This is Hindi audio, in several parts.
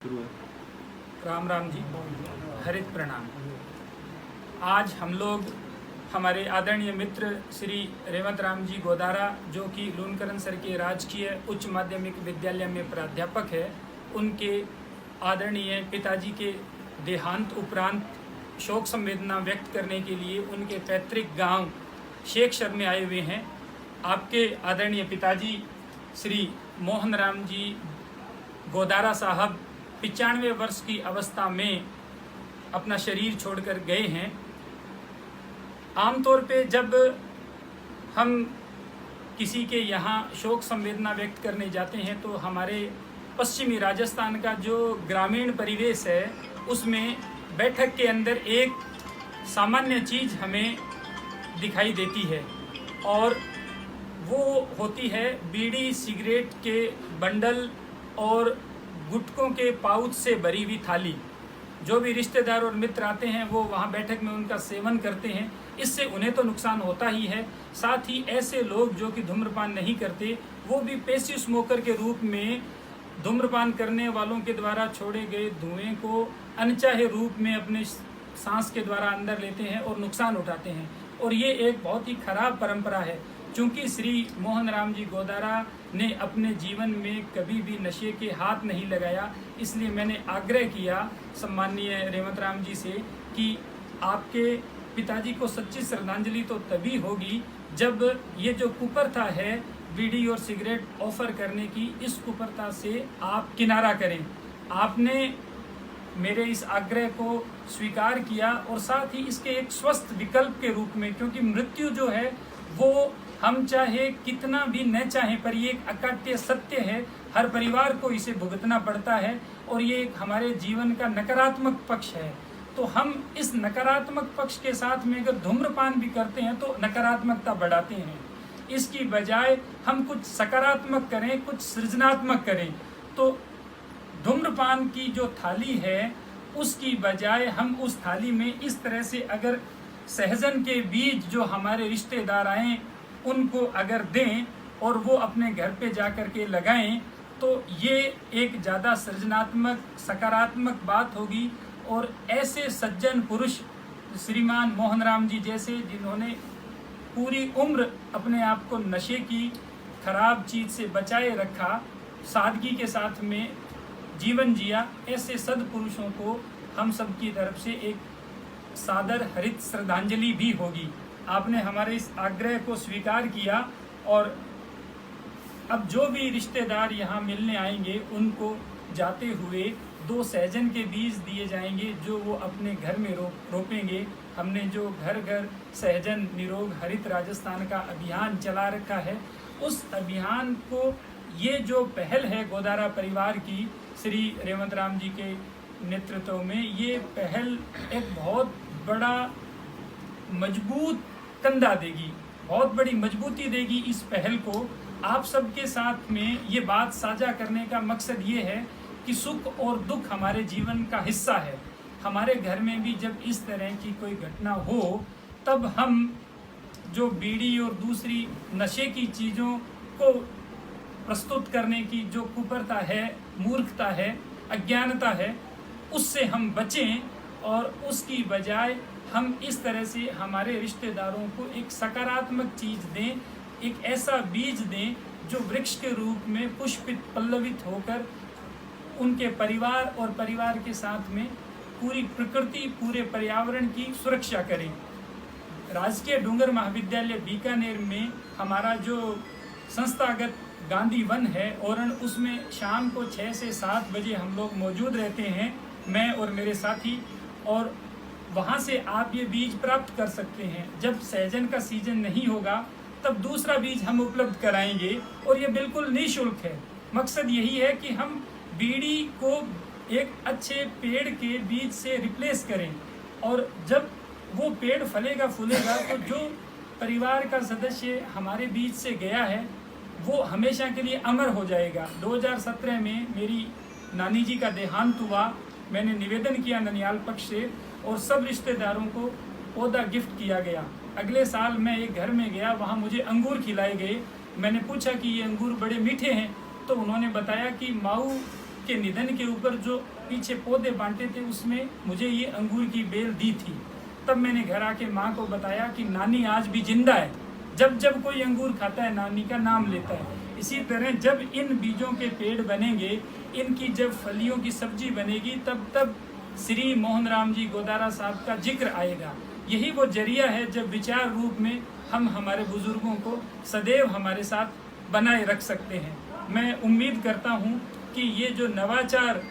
राम राम जी, हरित प्रणाम। आज हम लोग हमारे आदरणीय मित्र श्री रेवंत राम जी गोदारा, जो कि लूनकरण सर के राजकीय उच्च माध्यमिक विद्यालय में प्राध्यापक है, उनके आदरणीय पिताजी के देहांत उपरांत शोक संवेदना व्यक्त करने के लिए उनके पैतृक गांव शेखसर में आए हुए हैं। आपके आदरणीय पिताजी श्री मोहन राम जी गोदारा साहब 95 वर्ष की अवस्था में अपना शरीर छोड़कर गए हैं। आमतौर पे जब हम किसी के यहाँ शोक संवेदना व्यक्त करने जाते हैं तो हमारे पश्चिमी राजस्थान का जो ग्रामीण परिवेश है उसमें बैठक के अंदर एक सामान्य चीज़ हमें दिखाई देती है और वो होती है बीड़ी सिगरेट के बंडल और गुटकों के पाउच से भरी हुई थाली। जो भी रिश्तेदार और मित्र आते हैं वो वहाँ बैठक में उनका सेवन करते हैं। इससे उन्हें तो नुकसान होता ही है, साथ ही ऐसे लोग जो कि धूम्रपान नहीं करते वो भी पैसिव स्मोकर के रूप में धूम्रपान करने वालों के द्वारा छोड़े गए धुएं को अनचाहे रूप में अपने सांस के द्वारा अंदर लेते हैं और नुकसान उठाते हैं। और ये एक बहुत ही खराब परंपरा है। चूँकि श्री मोहन राम जी गोदारा ने अपने जीवन में कभी भी नशे के हाथ नहीं लगाया, इसलिए मैंने आग्रह किया सम्माननीय रेवंत राम जी से कि आपके पिताजी को सच्ची श्रद्धांजलि तो तभी होगी जब ये जो कुप्रथा है बीड़ी और सिगरेट ऑफर करने की, इस कुप्रथा से आप किनारा करें। आपने मेरे इस आग्रह को स्वीकार किया और साथ ही इसके एक स्वस्थ विकल्प के रूप में, क्योंकि मृत्यु जो है वो हम चाहे कितना भी न चाहें पर ये एक अकाट्य सत्य है, हर परिवार को इसे भुगतना पड़ता है और ये एक हमारे जीवन का नकारात्मक पक्ष है। तो हम इस नकारात्मक पक्ष के साथ में अगर धूम्रपान भी करते हैं तो नकारात्मकता बढ़ाते हैं। इसकी बजाय हम कुछ सकारात्मक करें, कुछ सृजनात्मक करें। तो धूम्रपान की जो थाली है उसकी बजाय हम उस थाली में इस तरह से अगर सहजन के बीज जो हमारे रिश्तेदार आएँ उनको अगर दें और वो अपने घर पे जा कर के लगाएं तो ये एक ज़्यादा सृजनात्मक सकारात्मक बात होगी। और ऐसे सज्जन पुरुष श्रीमान मोहन राम जी जैसे, जिन्होंने पूरी उम्र अपने आप को नशे की खराब चीज़ से बचाए रखा, सादगी के साथ में जीवन जिया, ऐसे सद्पुरुषों को हम सब की तरफ से एक सादर हरित श्रद्धांजलि भी होगी। आपने हमारे इस आग्रह को स्वीकार किया और अब जो भी रिश्तेदार यहाँ मिलने आएंगे उनको जाते हुए 2 सहजन के बीज दिए जाएंगे जो वो अपने घर में रोपेंगे। हमने जो घर घर सहजन निरोग हरित राजस्थान का अभियान चला रखा है, उस अभियान को ये जो पहल है गोदारा परिवार की श्री रेवंत राम जी के नेतृत्व में, ये पहल एक बहुत बड़ा मजबूत कंधा देगी, बहुत बड़ी मजबूती देगी इस पहल को। आप सबके साथ में ये बात साझा करने का मकसद ये है कि सुख और दुख हमारे जीवन का हिस्सा है। हमारे घर में भी जब इस तरह की कोई घटना हो तब हम जो बीड़ी और दूसरी नशे की चीज़ों को प्रस्तुत करने की जो कुप्रथा है, मूर्खता है, अज्ञानता है, उससे हम बचें और उसकी बजाय हम इस तरह से हमारे रिश्तेदारों को एक सकारात्मक चीज़ दें, एक ऐसा बीज दें जो वृक्ष के रूप में पुष्पित पल्लवित होकर उनके परिवार और परिवार के साथ में पूरी प्रकृति, पूरे पर्यावरण की सुरक्षा करें। राजकीय डूंगर महाविद्यालय बीकानेर में हमारा जो संस्थागत गांधी वन है ओरण, उसमें शाम को 6 से 7 बजे हम लोग मौजूद रहते हैं, मैं और मेरे साथी, और वहाँ से आप ये बीज प्राप्त कर सकते हैं। जब सहजन का सीजन नहीं होगा तब दूसरा बीज हम उपलब्ध कराएंगे और ये बिल्कुल निःशुल्क है। मकसद यही है कि हम बीड़ी को एक अच्छे पेड़ के बीज से रिप्लेस करें और जब वो पेड़ फलेगा फूलेगा तो जो परिवार का सदस्य हमारे बीच से गया है वो हमेशा के लिए अमर हो जाएगा। 2017 में मेरी नानी जी का देहांत हुआ, मैंने निवेदन किया ननियाल पक्ष से और सब रिश्तेदारों को पौधा गिफ्ट किया गया। अगले साल मैं एक घर में गया, वहाँ मुझे अंगूर खिलाए गए। मैंने पूछा कि ये अंगूर बड़े मीठे हैं, तो उन्होंने बताया कि माऊ के निधन के ऊपर जो पीछे पौधे बांटे थे उसमें मुझे ये अंगूर की बेल दी थी। तब मैंने घर आके माँ को बताया कि नानी आज भी जिंदा है, जब जब कोई अंगूर खाता है नानी का नाम लेता है। इसी तरह जब इन बीजों के पेड़ बनेंगे, इनकी जब फलियों की सब्जी बनेगी, तब तब श्री मोहन राम जी गोदारा साहब का जिक्र आएगा। यही वो जरिया है जब विचार रूप में हम हमारे बुजुर्गों को सदैव हमारे साथ बनाए रख सकते हैं। मैं उम्मीद करता हूँ कि ये जो नवाचार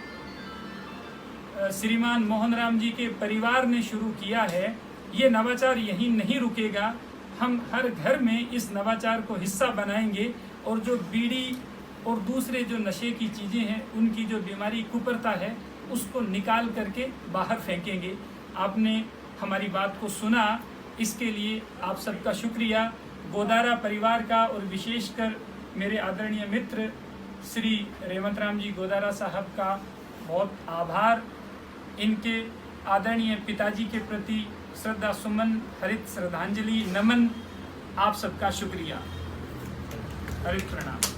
श्रीमान मोहन राम जी के परिवार ने शुरू किया है, ये नवाचार यहीं नहीं रुकेगा। हम हर घर में इस नवाचार को हिस्सा बनाएंगे और जो बीड़ी और दूसरे जो नशे की चीज़ें हैं, उनकी जो बीमारी कुप्रथा है, उसको निकाल करके बाहर फेंकेंगे। आपने हमारी बात को सुना, इसके लिए आप सबका शुक्रिया। गोदारा परिवार का और विशेषकर मेरे आदरणीय मित्र श्री रेवंत राम जी गोदारा साहब का बहुत आभार। इनके आदरणीय पिताजी के प्रति श्रद्धा सुमन, हरित श्रद्धांजलि, नमन। आप सबका शुक्रिया। हरित प्रणाम।